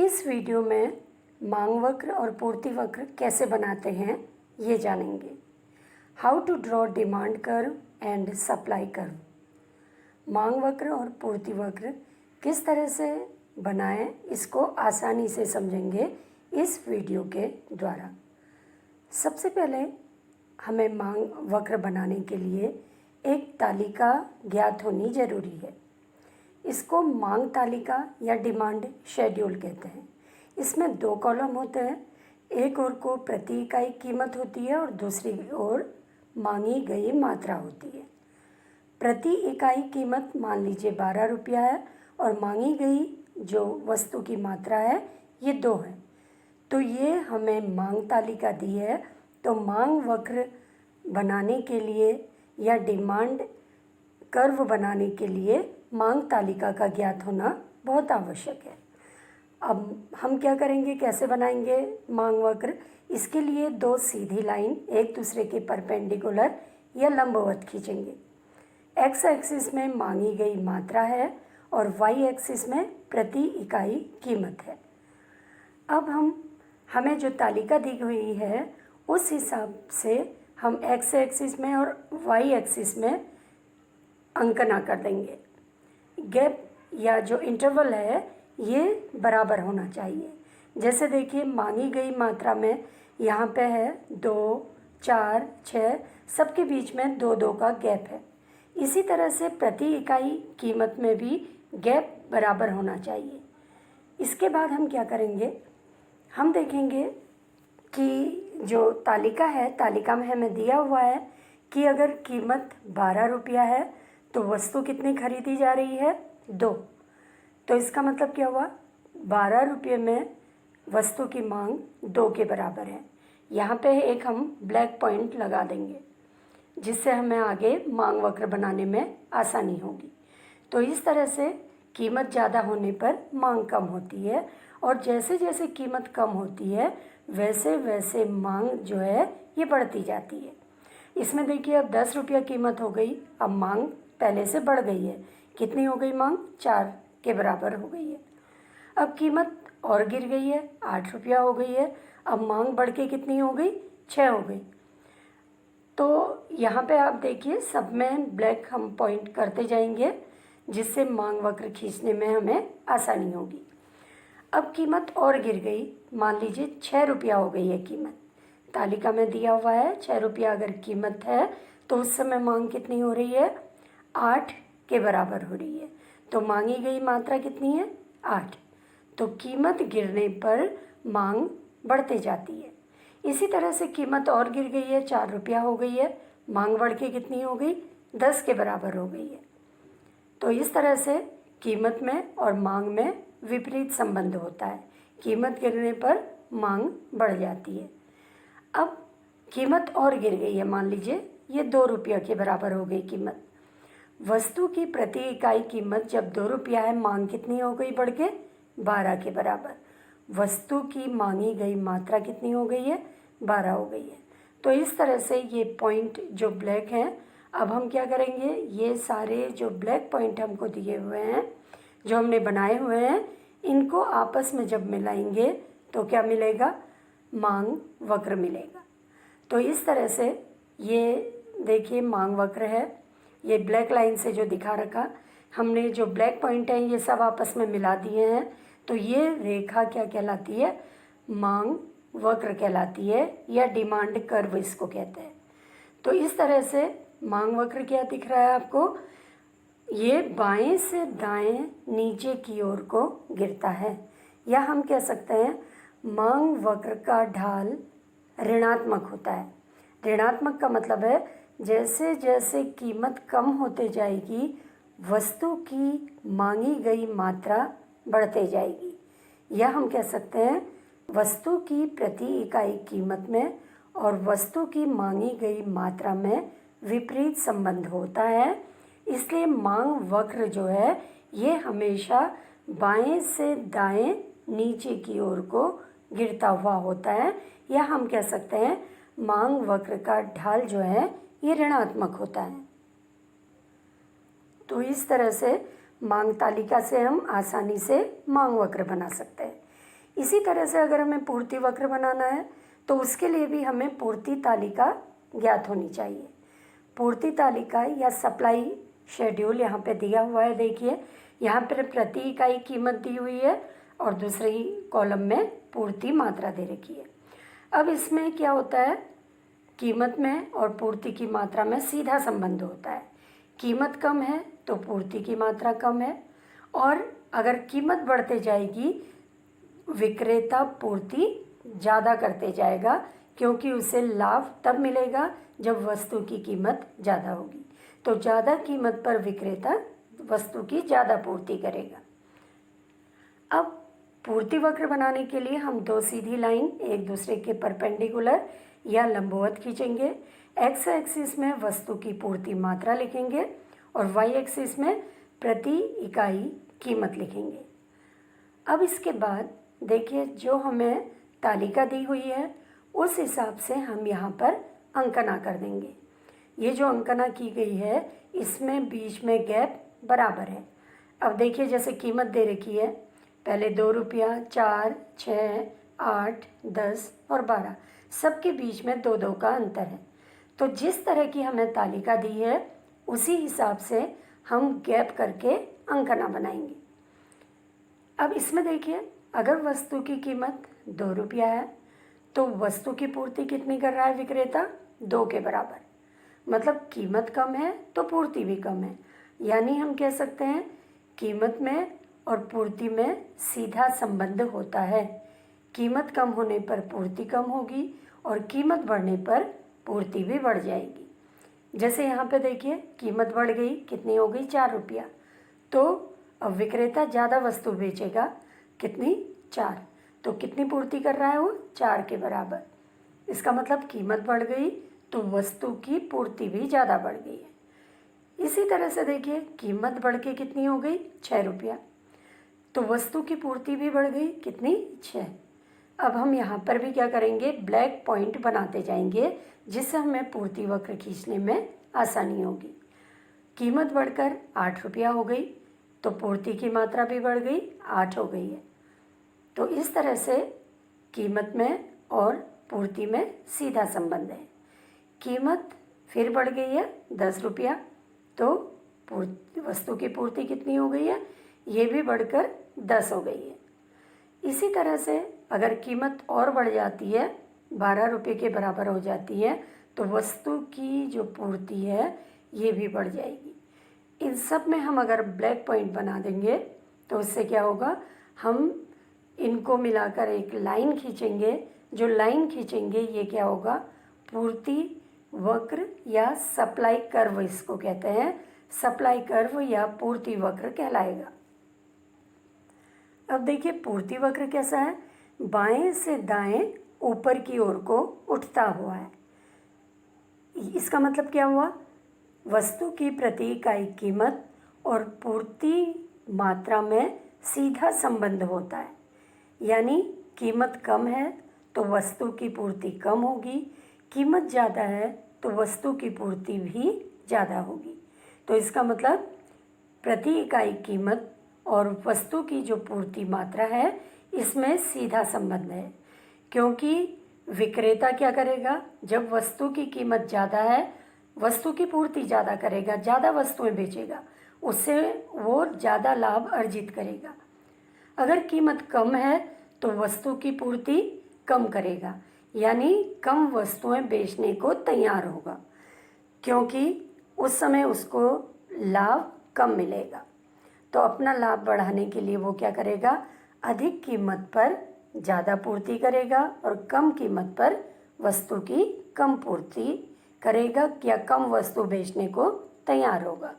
इस वीडियो में मांग वक्र और पूर्ति वक्र कैसे बनाते हैं ये जानेंगे। How to draw demand curve and supply curve. मांग वक्र और पूर्ति वक्र किस तरह से बनाएं इसको आसानी से समझेंगे इस वीडियो के द्वारा। सबसे पहले हमें मांग वक्र बनाने के लिए एक तालिका ज्ञात होनी ज़रूरी है। इसको मांग तालिका या डिमांड शेड्यूल कहते हैं। इसमें दो कॉलम होते हैं, एक ओर को प्रति इकाई कीमत होती है और दूसरी ओर मांगी गई मात्रा होती है। प्रति इकाई कीमत मान लीजिए 12 रुपया है और मांगी गई जो वस्तु की मात्रा है ये 2 है, तो ये हमें मांग तालिका दी है। तो मांग वक्र बनाने के लिए या डिमांड कर्व बनाने के लिए मांग तालिका का ज्ञात होना बहुत आवश्यक है। अब हम क्या करेंगे, कैसे बनाएंगे मांग वक्र। इसके लिए 2 सीधी लाइन एक दूसरे के परपेंडिकुलर या लंबवत खींचेंगे। एक्स एक्सिस में मांगी गई मात्रा है और वाई एक्सिस में प्रति इकाई कीमत है। अब हमें जो तालिका दी हुई है उस हिसाब से हम एक्स एक्सिस में और वाई एक्सिस में अंकना कर देंगे। गैप या जो इंटरवल है ये बराबर होना चाहिए। जैसे देखिए मांगी गई मात्रा में यहाँ पे है 2, 4, 6, सबके बीच में 2-2 का गैप है। इसी तरह से प्रति इकाई कीमत में भी गैप बराबर होना चाहिए। इसके बाद हम क्या करेंगे, हम देखेंगे कि जो तालिका है, तालिका में हमें दिया हुआ है कि अगर कीमत 12 रुपया है तो वस्तु कितनी खरीदी जा रही है, 2। तो इसका मतलब क्या हुआ, 12 रुपये में वस्तु की मांग 2 के बराबर है। यहाँ पे एक हम ब्लैक पॉइंट लगा देंगे जिससे हमें आगे मांग वक्र बनाने में आसानी होगी। तो इस तरह से कीमत ज़्यादा होने पर मांग कम होती है और जैसे जैसे कीमत कम होती है वैसे वैसे मांग जो है ये बढ़ती जाती है। इसमें देखिए अब 10 रुपया कीमत हो गई, अब मांग पहले से बढ़ गई है। कितनी हो गई मांग, 4 के बराबर हो गई है। अब कीमत और गिर गई है, 8 रुपया हो गई है। अब मांग बढ़ के कितनी हो गई, 6 हो गई। तो यहाँ पे आप देखिए सब में ब्लैक हम पॉइंट करते जाएंगे जिससे मांग वक्र खींचने में हमें आसानी होगी। अब कीमत और गिर गई, मान लीजिए 6 रुपया हो गई है कीमत। तालिका में दिया हुआ है 6 रुपया अगर कीमत है तो उस समय मांग कितनी हो रही है, 8 के बराबर हो रही है। तो मांगी गई मात्रा कितनी है, 8। तो कीमत गिरने पर मांग बढ़ते जाती है। इसी तरह से कीमत और गिर गई है, 4 रुपया हो गई है, मांग बढ़ के कितनी हो गई, 10 के बराबर हो गई है। तो इस तरह से कीमत में और मांग में विपरीत संबंध होता है। कीमत गिरने पर मांग बढ़ जाती है। अब कीमत और गिर गई है, मान लीजिए ये 2 रुपया के बराबर हो गई कीमत। वस्तु की प्रति इकाई कीमत जब 2 रुपया है, मांग कितनी हो गई बढ़ के, 12 के बराबर। वस्तु की मांगी गई मात्रा कितनी हो गई है, 12 हो गई है। तो इस तरह से ये पॉइंट जो ब्लैक हैं, अब हम क्या करेंगे, ये सारे जो ब्लैक पॉइंट हमको दिए हुए हैं जो हमने बनाए हुए हैं, इनको आपस में जब मिलाएंगे तो क्या मिलेगा, मांग वक्र मिलेगा। तो इस तरह से ये देखिए मांग वक्र है। ये ब्लैक लाइन से जो दिखा रखा, हमने जो ब्लैक पॉइंट हैं ये सब आपस में मिला दिए हैं। तो ये रेखा क्या कहलाती है, मांग वक्र कहलाती है या डिमांड कर्व इसको कहते हैं। तो इस तरह से मांग वक्र क्या दिख रहा है आपको, ये बाएं से दाएं नीचे की ओर को गिरता है, या हम कह सकते हैं मांग वक्र का ढाल ऋणात्मक होता है। ऋणात्मक का मतलब है जैसे जैसे कीमत कम होते जाएगी वस्तु की मांगी गई मात्रा बढ़ते जाएगी, या हम कह सकते हैं वस्तु की प्रति इकाई कीमत में और वस्तु की मांगी गई मात्रा में विपरीत संबंध होता है। इसलिए मांग वक्र जो है ये हमेशा बाएं से दाएं नीचे की ओर को गिरता हुआ होता है, या हम कह सकते हैं मांग वक्र का ढाल जो है ये ऋणात्मक होता है। तो इस तरह से मांग तालिका से हम आसानी से मांग वक्र बना सकते हैं। इसी तरह से अगर हमें पूर्ति वक्र बनाना है तो उसके लिए भी हमें पूर्ति तालिका ज्ञात होनी चाहिए। पूर्ति तालिका या सप्लाई शेड्यूल यहाँ पे दिया हुआ है। देखिए यहाँ पर प्रति इकाई कीमत दी हुई है और दूसरी कॉलम में पूर्ति मात्रा दे रखी है। अब इसमें क्या होता है, कीमत में और पूर्ति की मात्रा में सीधा संबंध होता है। कीमत कम है तो पूर्ति की मात्रा कम है, और अगर कीमत बढ़ते जाएगी विक्रेता पूर्ति ज़्यादा करते जाएगा, क्योंकि उसे लाभ तब मिलेगा जब वस्तु की कीमत ज़्यादा होगी। तो ज़्यादा कीमत पर विक्रेता वस्तु की ज़्यादा पूर्ति करेगा। अब पूर्ति वक्र बनाने के लिए हम दो सीधी लाइन एक दूसरे के परपेंडिकुलर या लंबवत खींचेंगे। एक्स एक्सिस में वस्तु की पूर्ति मात्रा लिखेंगे और वाई एक्सिस में प्रति इकाई कीमत लिखेंगे। अब इसके बाद देखिए जो हमें तालिका दी हुई है उस हिसाब से हम यहाँ पर अंकना कर देंगे। ये जो अंकना की गई है इसमें बीच में गैप बराबर है। अब देखिए जैसे कीमत दे रखी है, पहले 2 रुपया, 4, 6, 8, 10 और 12, सबके बीच में 2 का अंतर है। तो जिस तरह की हमें तालिका दी है उसी हिसाब से हम गैप करके अंकना बनाएंगे। अब इसमें देखिए अगर वस्तु की कीमत 2 रुपया है तो वस्तु की पूर्ति कितनी कर रहा है विक्रेता, 2 के बराबर। मतलब कीमत कम है तो पूर्ति भी कम है, यानी हम कह सकते हैं कीमत में और पूर्ति में सीधा संबंध होता है। कीमत कम होने पर पूर्ति कम होगी और कीमत बढ़ने पर पूर्ति भी बढ़ जाएगी। जैसे यहाँ पे देखिए कीमत बढ़ गई, कितनी हो गई, 4 रुपया। तो अब विक्रेता ज़्यादा वस्तु बेचेगा, कितनी, 4। तो कितनी पूर्ति कर रहा है वो, 4 के बराबर। इसका मतलब कीमत बढ़ गई तो वस्तु की पूर्ति भी ज़्यादा बढ़ गई है। इसी तरह से देखिए कीमत बढ़ के कितनी हो गई, 6 रुपया। तो वस्तु की पूर्ति भी बढ़ गई, कितनी, 6। अब हम यहाँ पर भी क्या करेंगे, ब्लैक पॉइंट बनाते जाएंगे जिससे हमें पूर्ति वक्र खींचने में आसानी होगी। कीमत बढ़कर 8 रुपया हो गई तो पूर्ति की मात्रा भी बढ़ गई, 8 हो गई है। तो इस तरह से कीमत में और पूर्ति में सीधा संबंध है। कीमत फिर बढ़ गई है 10 रुपया तो वस्तु की पूर्ति कितनी हो गई है, ये भी बढ़कर 10 हो गई है। इसी तरह से अगर कीमत और बढ़ जाती है, 12 रुपये के बराबर हो जाती है, तो वस्तु की जो पूर्ति है ये भी बढ़ जाएगी। इन सब में हम अगर ब्लैक पॉइंट बना देंगे तो उससे क्या होगा, हम इनको मिलाकर एक लाइन खींचेंगे। जो लाइन खींचेंगे ये क्या होगा, पूर्ति वक्र या सप्लाई कर्व इसको कहते हैं। सप्लाई कर्व या पूर्ति वक्र कहलाएगा। अब देखिए पूर्ति वक्र कैसा है, बाएं से दाएं ऊपर की ओर को उठता हुआ है। इसका मतलब क्या हुआ, वस्तु की प्रति इकाई कीमत और पूर्ति मात्रा में सीधा संबंध होता है। यानी कीमत कम है तो वस्तु की पूर्ति कम होगी, कीमत ज़्यादा है तो वस्तु की पूर्ति भी ज़्यादा होगी। तो इसका मतलब प्रति इकाई कीमत और वस्तु की जो पूर्ति मात्रा है इसमें सीधा संबंध है। क्योंकि विक्रेता क्या करेगा, जब वस्तु की कीमत ज़्यादा है वस्तु की पूर्ति ज़्यादा करेगा, ज़्यादा वस्तुएं बेचेगा, उससे वो ज़्यादा लाभ अर्जित करेगा। अगर कीमत कम है तो वस्तु की पूर्ति कम करेगा, यानी कम वस्तुएं बेचने को तैयार होगा, क्योंकि उस समय उसको लाभ कम मिलेगा। तो अपना लाभ बढ़ाने के लिए वो क्या करेगा, अधिक कीमत पर ज़्यादा पूर्ति करेगा और कम कीमत पर वस्तु की कम पूर्ति करेगा या कम वस्तु बेचने को तैयार होगा।